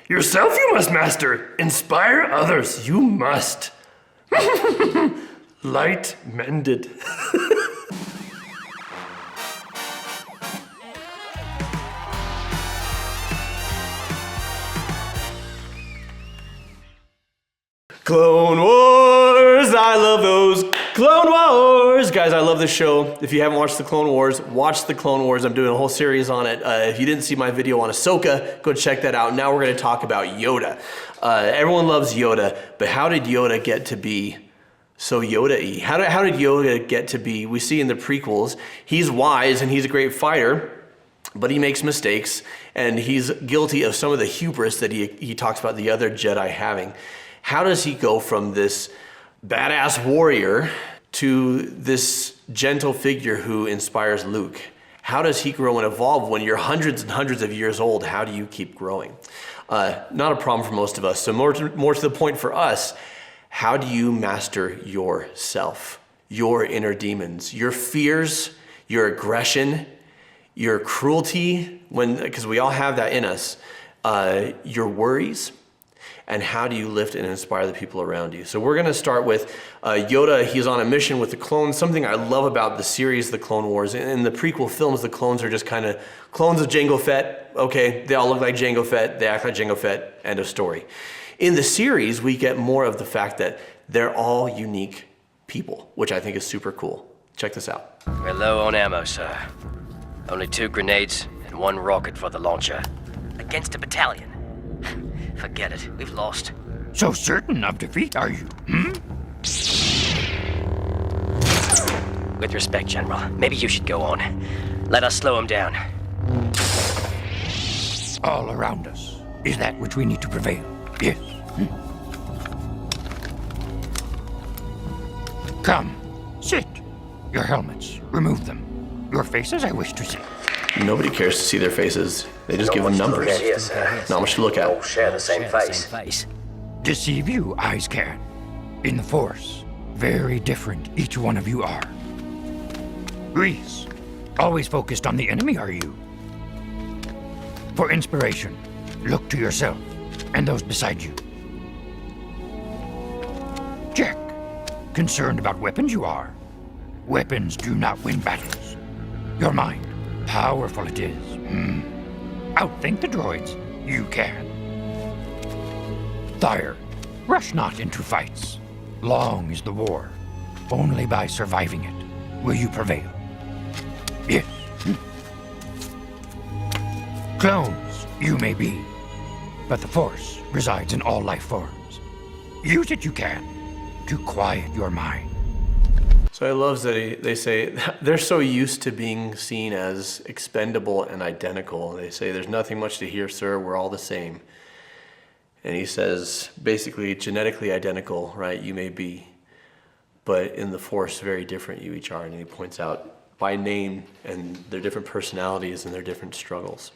Yourself you must master. Inspire others. You must. Light Mended. Clone Wars! I love those Clone Wars! Guys, I love this show. If you haven't watched the Clone Wars, watch the Clone Wars. I'm doing a whole series on it. If you didn't see my video on Ahsoka, go check that out. Now we're going to talk about Yoda. Everyone loves Yoda, but how did Yoda get to be so Yoda-ee? How did Yoda get to be, we see in the prequels, he's wise and he's a great fighter, but he makes mistakes, and he's guilty of some of the hubris that he talks about the other Jedi having. How does he go from this badass warrior to this gentle figure who inspires Luke? How does he grow and evolve when you're hundreds and hundreds of years old? How do you keep growing? Not a problem for most of us. So more to the point for us, how do you master yourself, your inner demons, your fears, your aggression, your cruelty, because we all have that in us, your worries? And how do you lift and inspire the people around you? So we're gonna start with Yoda. He's on a mission with the clones. Something I love about the series, The Clone Wars. In the prequel films, the clones are just kind of clones of Jango Fett. Okay, they all look like Jango Fett, they act like Jango Fett, end of story. In the series, we get more of the fact that they're all unique people, which I think is super cool. Check this out. We're low on ammo, sir. Only 2 grenades and 1 rocket for the launcher. Against a battalion. Forget it. We've lost. So certain of defeat, are you? With respect, General, maybe you should go on. Let us slow him down. All around us is that which we need to prevail. Yes. Come, sit. Your helmets, remove them. Your faces I wish to see. Nobody cares to see their faces. They just give them numbers. Not much to look at. All share the same face. Deceive you, eyes can. In the Force, very different each one of you are. Grease, always focused on the enemy, are you? For inspiration, look to yourself and those beside you. Jack, concerned about weapons you are. Weapons do not win battles. Your mind, powerful it is. Outthink the droids, you can. Thyre, rush not into fights. Long is the war. Only by surviving it will you prevail. Yes. Clones, you may be, but the Force resides in all life forms. Use it you can to quiet your mind. So I love that they say they're so used to being seen as expendable and identical. They say there's nothing much to hear, sir, we're all the same. And he says basically genetically identical, right, you may be, but in the Force very different you each are. And he points out by name and their different personalities and their different struggles.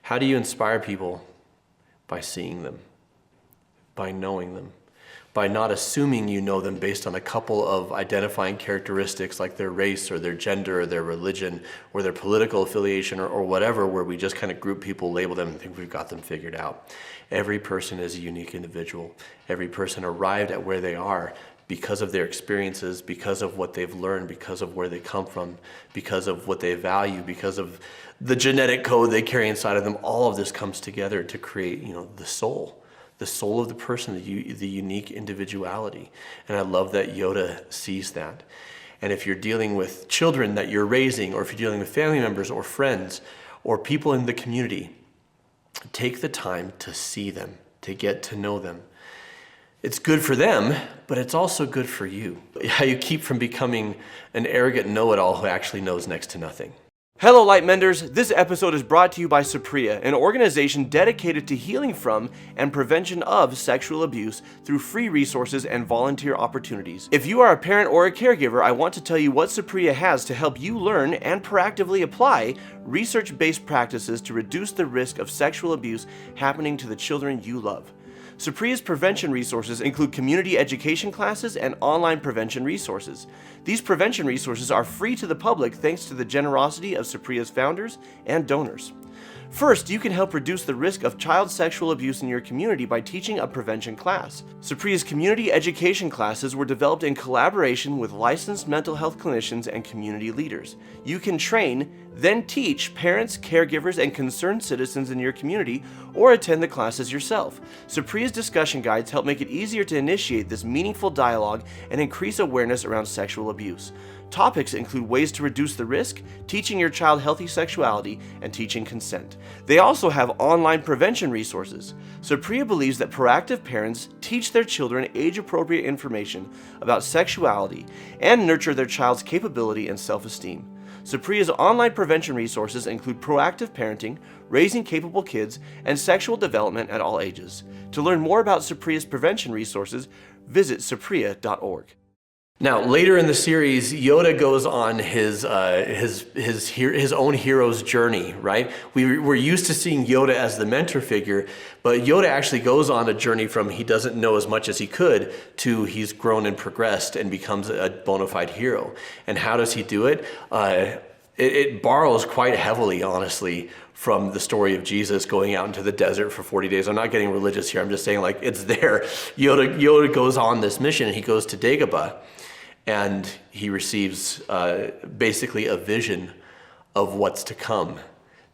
How do you inspire people? By seeing them, by knowing them, by not assuming you know them based on a couple of identifying characteristics like their race or their gender or their religion or their political affiliation or whatever, where we just kind of group people, label them, and think we've got them figured out. Every person is a unique individual. Every person arrived at where they are because of their experiences, because of what they've learned, because of where they come from, because of what they value, because of the genetic code they carry inside of them. All of this comes together to create, the soul of the person, the unique individuality. And I love that Yoda sees that. And if you're dealing with children that you're raising, or if you're dealing with family members or friends or people in the community, take the time to see them, to get to know them. It's good for them, but it's also good for you. How you keep from becoming an arrogant know-it-all who actually knows next to nothing. Hello Light Menders, this episode is brought to you by Supriya, an organization dedicated to healing from and prevention of sexual abuse through free resources and volunteer opportunities. If you are a parent or a caregiver, I want to tell you what Supriya has to help you learn and proactively apply research-based practices to reduce the risk of sexual abuse happening to the children you love. Supriya's prevention resources include community education classes and online prevention resources. These prevention resources are free to the public thanks to the generosity of Supriya's founders and donors. First, you can help reduce the risk of child sexual abuse in your community by teaching a prevention class. Supriya's community education classes were developed in collaboration with licensed mental health clinicians and community leaders. You can train, then teach parents, caregivers, and concerned citizens in your community, or attend the classes yourself. Supriya's discussion guides help make it easier to initiate this meaningful dialogue and increase awareness around sexual abuse. Topics include ways to reduce the risk, teaching your child healthy sexuality, and teaching consent. They also have online prevention resources. Supriya believes that proactive parents teach their children age-appropriate information about sexuality and nurture their child's capability and self-esteem. Supriya's online prevention resources include proactive parenting, raising capable kids, and sexual development at all ages. To learn more about Supriya's prevention resources, visit supriya.org. Now, later in the series, Yoda goes on his own hero's journey, right? We're used to seeing Yoda as the mentor figure, but Yoda actually goes on a journey from he doesn't know as much as he could to he's grown and progressed and becomes a bona fide hero. And how does he do it? It borrows quite heavily, honestly, from the story of Jesus going out into the desert for 40 days. I'm not getting religious here. I'm just saying, like, it's there. Yoda goes on this mission, and he goes to Dagobah. And he receives basically a vision of what's to come.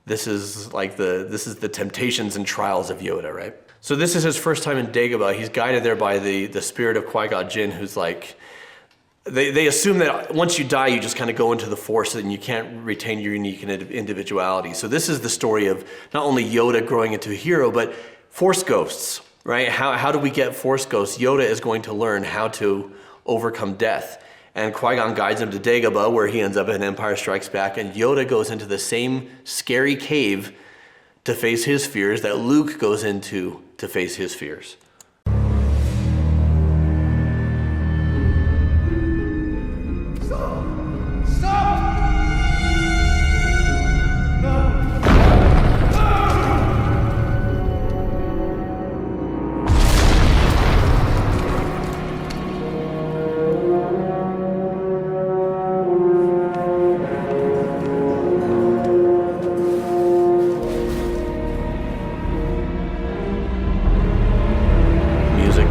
This is the temptations and trials of Yoda, right? So this is his first time in Dagobah. He's guided there by the spirit of Qui-Gon Jinn, who's like, they assume that once you die, you just kind of go into the Force and you can't retain your unique individuality. So this is the story of not only Yoda growing into a hero, but Force ghosts, right? How do we get Force ghosts? Yoda is going to learn how to overcome death. And Qui-Gon guides him to Dagobah, where he ends up in Empire Strikes Back, and Yoda goes into the same scary cave to face his fears that Luke goes into to face his fears.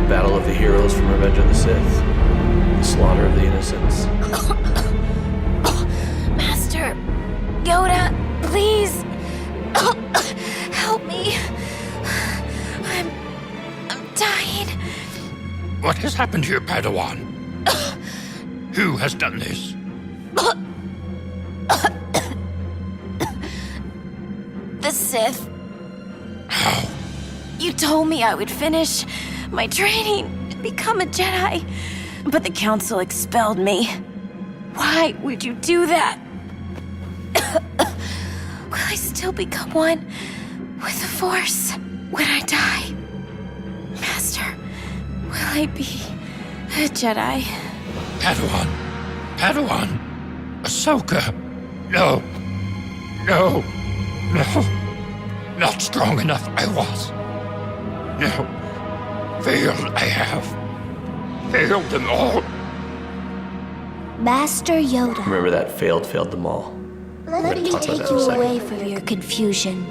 Battle of the Heroes from Revenge of the Sith. The slaughter of the innocents. Master Yoda, please help me. I'm dying. What has happened to your Padawan? Who has done this? The Sith. How? You told me I would finish my training and become a Jedi, but the Council expelled me. Why would you do that? Will I still become one with the Force when I die? Master, will I be a Jedi? Padawan, Ahsoka. No, not strong enough I was. No. Failed I have. Failed them all. Master Yoda, Remember that failed them all. let me talk about take that in a you second. away from your confusion,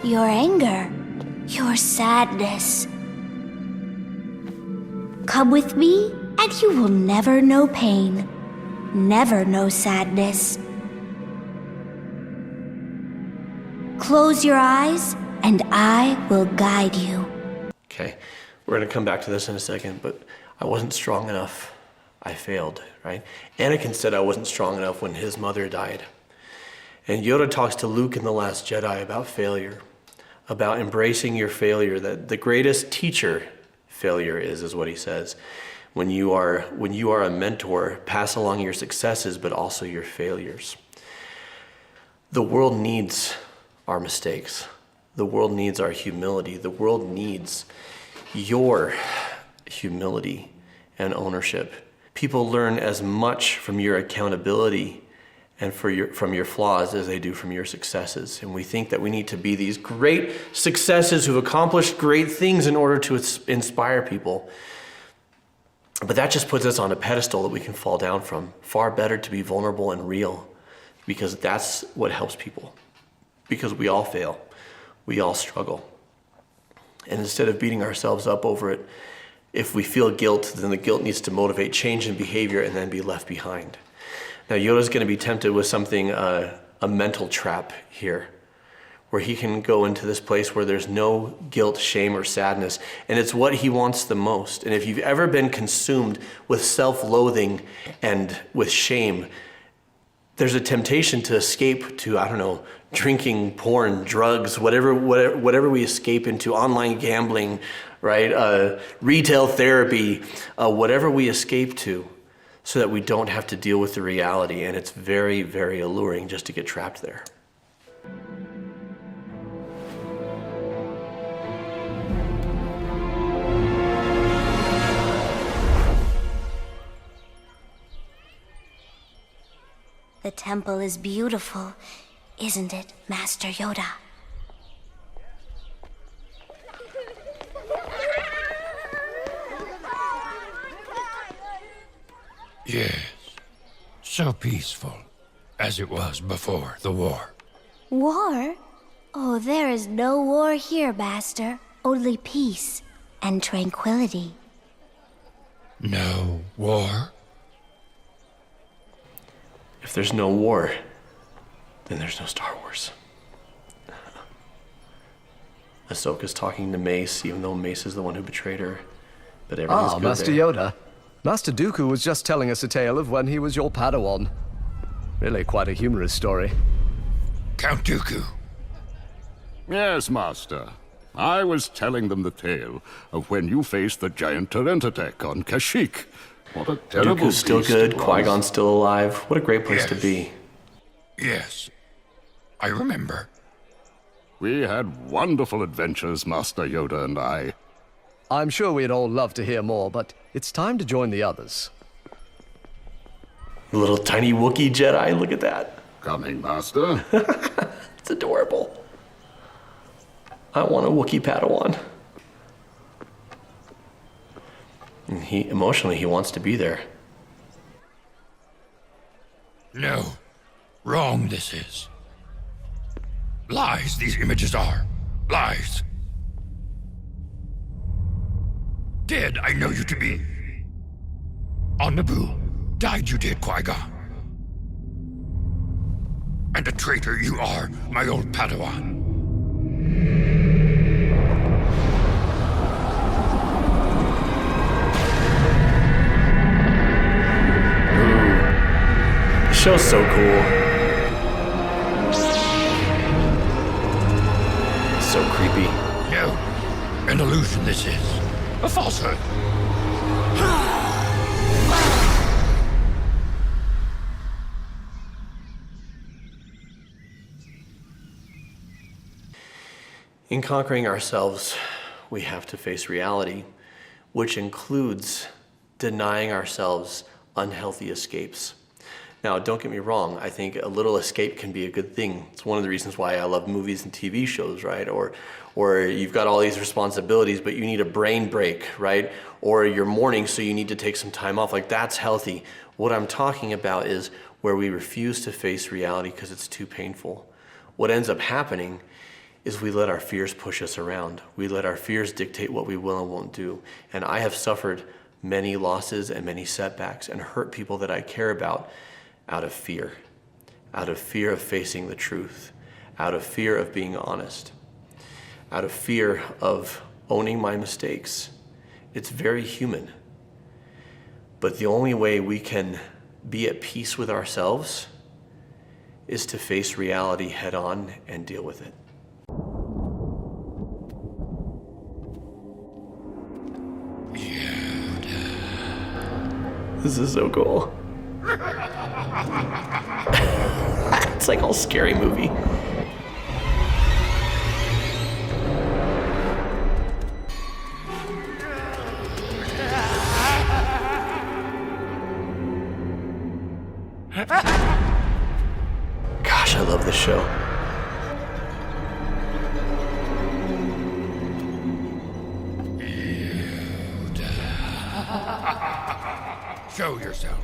your anger, your sadness. Come with me, and you will never know pain, never know sadness. Close your eyes, and I will guide you. Okay, we're going to come back to this in a second, but I wasn't strong enough. I failed, right? Anakin said I wasn't strong enough when his mother died. And Yoda talks to Luke in The Last Jedi about failure, about embracing your failure, that the greatest teacher failure is what he says. When you are a mentor, pass along your successes, but also your failures. The world needs our mistakes. The world needs our humility. The world needs your humility and ownership. People learn as much from your accountability and from your flaws as they do from your successes. And we think that we need to be these great successes who've accomplished great things in order to inspire people. But that just puts us on a pedestal that we can fall down from. Far better to be vulnerable and real, because that's what helps people. Because we all fail. We all struggle. And instead of beating ourselves up over it, if we feel guilt, then the guilt needs to motivate change in behavior and then be left behind. Now, Yoda's going to be tempted with something, a mental trap here, where he can go into this place where there's no guilt, shame, or sadness. And it's what he wants the most. And if you've ever been consumed with self-loathing and with shame, there's a temptation to escape to, I don't know, drinking, porn, drugs, whatever we escape into, online gambling, right? Retail therapy, whatever we escape to, so that we don't have to deal with the reality. And it's very, very alluring just to get trapped there. The temple is beautiful, isn't it, Master Yoda? Yes. So peaceful, as it was before the war. War? Oh, there is no war here, Master. Only peace and tranquility. No war? If there's no war, then there's no Star Wars. Ahsoka's talking to Mace, even though Mace is the one who betrayed her. But everything's good Master there. Yoda. Master Dooku was just telling us a tale of when he was your Padawan. Really quite a humorous story. Count Dooku. Yes, Master. I was telling them the tale of when you faced the giant Terentatek on Kashyyyk. What a terrible Dooku's still beast good, it was. Qui-Gon's still alive. What a great place to Yes. be. Yes. I remember. We had wonderful adventures, Master Yoda and I. I'm sure we'd all love to hear more, but it's time to join the others. The little tiny Wookiee Jedi, look at that. Coming, Master. It's adorable. I want a Wookiee Padawan. And emotionally, he wants to be there. No. Wrong this is. Lies these images are. Lies. Dead I know you to be. On Naboo, died you did, Qui-Gon. And a traitor you are, my old Padawan. The show's so cool. So creepy. No. An illusion this is. A falsehood. In conquering ourselves, we have to face reality, which includes denying ourselves unhealthy escapes. Now, don't get me wrong, I think a little escape can be a good thing. It's one of the reasons why I love movies and TV shows, right? Or you've got all these responsibilities, but you need a brain break, right? Or you're mourning, so you need to take some time off. Like, that's healthy. What I'm talking about is where we refuse to face reality because it's too painful. What ends up happening is we let our fears push us around. We let our fears dictate what we will and won't do. And I have suffered many losses and many setbacks and hurt people that I care about out of fear of facing the truth, out of fear of being honest, out of fear of owning my mistakes. It's very human. But the only way we can be at peace with ourselves is to face reality head on and deal with it. This is so cool. It's like a whole scary movie. Gosh, I love this show. Show yourself.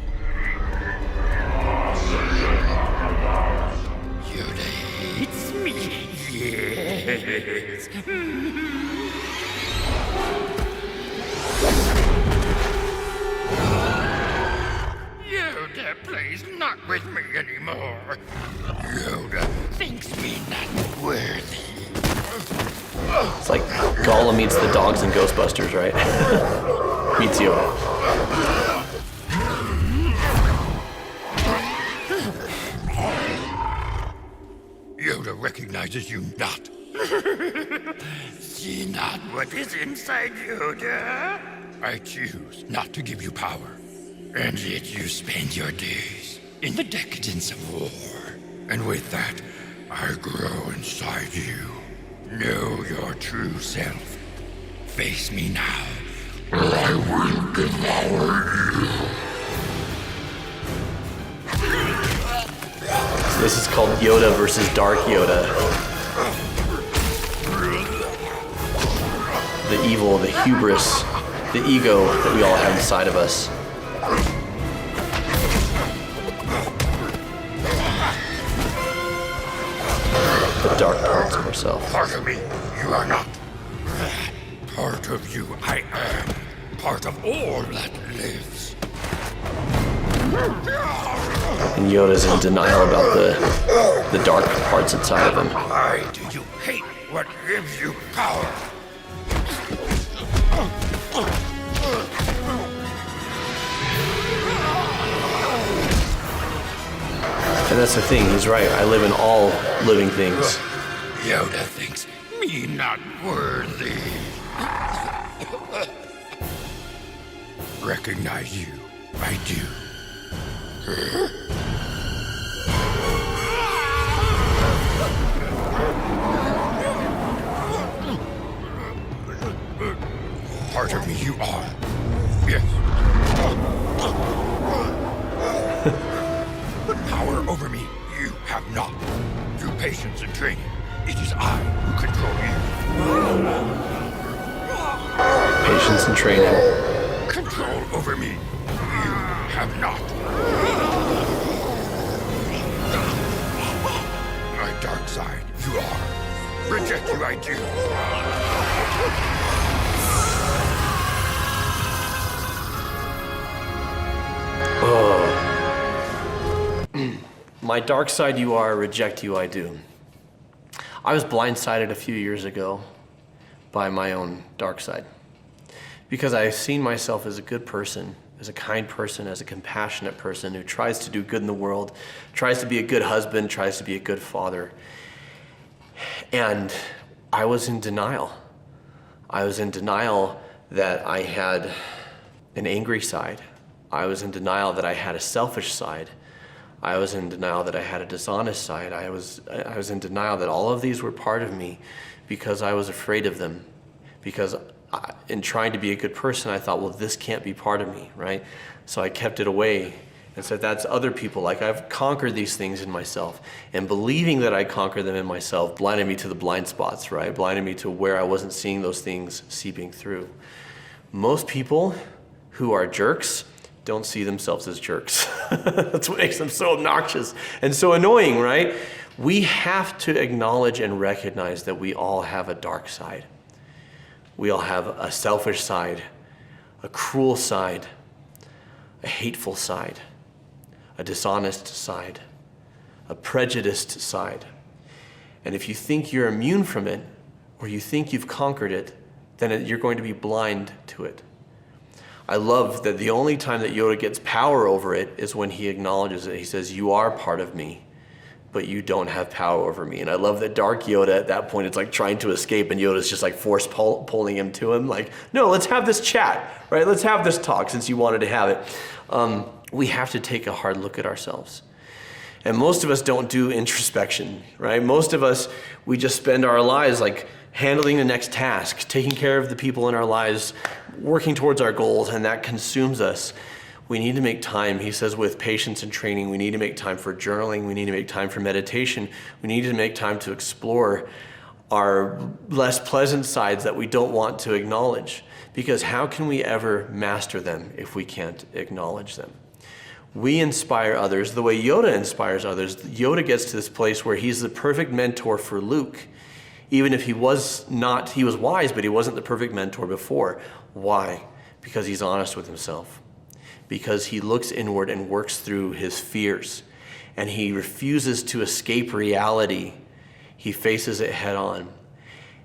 Yoda-ee, it's me. Yeah. Yes. Yoda plays not with me anymore. Yoda thinks me not worthy. It's like Gollum meets the dogs in Ghostbusters, right? Meets Yoda. Yoda recognizes you not. See not what is inside Yoda. I choose not to give you power. And yet you spend your days in the decadence of war. And with that, I grow inside you. Know your true self. Face me now, or I will devour you. This is called Yoda versus Dark Yoda. The evil, the hubris, the ego that we all have inside of us. The dark parts of ourselves. Part of me, you are not. Part of you, I am. Part of all that lives. And Yoda's in denial about the dark parts inside of him. Why do you hate what gives you power? And that's the thing, he's right. I live in all living things. Yoda thinks me not worthy. Recognize you, I do. Part of me you are. Yes. Power over me you have not. Through patience and training, it is I who control you. Patience and training. Control over me you have not. My dark side you are. Reject you I do. My dark side you are, reject you I do. I was blindsided a few years ago by my own dark side. Because I've seen myself as a good person, as a kind person, as a compassionate person who tries to do good in the world, tries to be a good husband, tries to be a good father. And I was in denial. I was in denial that I had an angry side. I was in denial that I had a selfish side. I was in denial that I had a dishonest side. I was in denial that all of these were part of me because I was afraid of them. Because in trying to be a good person, I thought, well, this can't be part of me, right? So I kept it away and said, that's other people. Like, I've conquered these things in myself. And believing that I conquered them in myself blinded me to the blind spots, right? Blinded me to where I wasn't seeing those things seeping through. Most people who are jerks don't see themselves as jerks. That's what makes them so obnoxious and so annoying, right? We have to acknowledge and recognize that we all have a dark side. We all have a selfish side, a cruel side, a hateful side, a dishonest side, a prejudiced side. And if you think you're immune from it, or you think you've conquered it, then you're going to be blind to it. I love that the only time that Yoda gets power over it is when he acknowledges it. He says, you are part of me, but you don't have power over me. And I love that Dark Yoda at that point, it's like trying to escape and Yoda's just like force pulling him to him. Like, no, let's have this chat, right? Let's have this talk since you wanted to have it. We have to take a hard look at ourselves. And most of us don't do introspection, right? Most of us, we just spend our lives like handling the next task, taking care of the people in our lives, working towards our goals, and that consumes us. We need to make time, he says, with patience and training. We need to make time for journaling. We need to make time for meditation. We need to make time to explore our less pleasant sides that we don't want to acknowledge. Because how can we ever master them if we can't acknowledge them? We inspire others the way Yoda inspires others. Yoda gets to this place where he's the perfect mentor for Luke. Even if he was wise, but he wasn't the perfect mentor before. Why? Because he's honest with himself. Because he looks inward and works through his fears. And he refuses to escape reality. He faces it head on.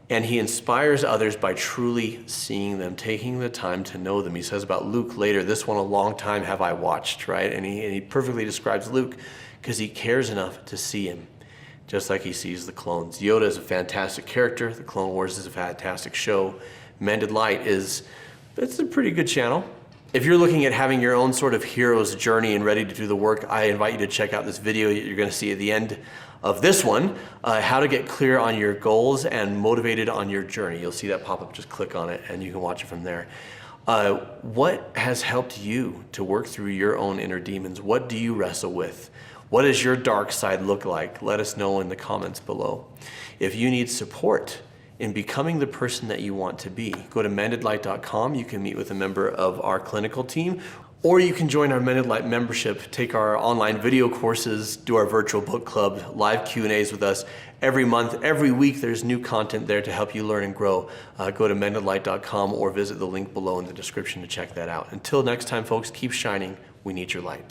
And he inspires others by truly seeing them, taking the time to know them. He says about Luke later, this one a long time have I watched, right? And he perfectly describes Luke because he cares enough to see him, just like he sees the clones. Yoda is a fantastic character. The Clone Wars is a fantastic show. Mended Light it's a pretty good channel. If you're looking at having your own sort of hero's journey and ready to do the work, I invite you to check out this video you're going to see at the end of this one, how to get clear on your goals and motivated on your journey. You'll see that pop up, just click on it and you can watch it from there. What has helped you to work through your own inner demons? What do you wrestle with? What does your dark side look like? Let us know in the comments below. If you need support in becoming the person that you want to be, go to mendedlight.com. You can meet with a member of our clinical team, or you can join our Mended Light membership, take our online video courses, do our virtual book club, live Q&As with us every month. Every week there's new content there to help you learn and grow. Go to mendedlight.com or visit the link below in the description to check that out. Until next time, folks, keep shining. We need your light.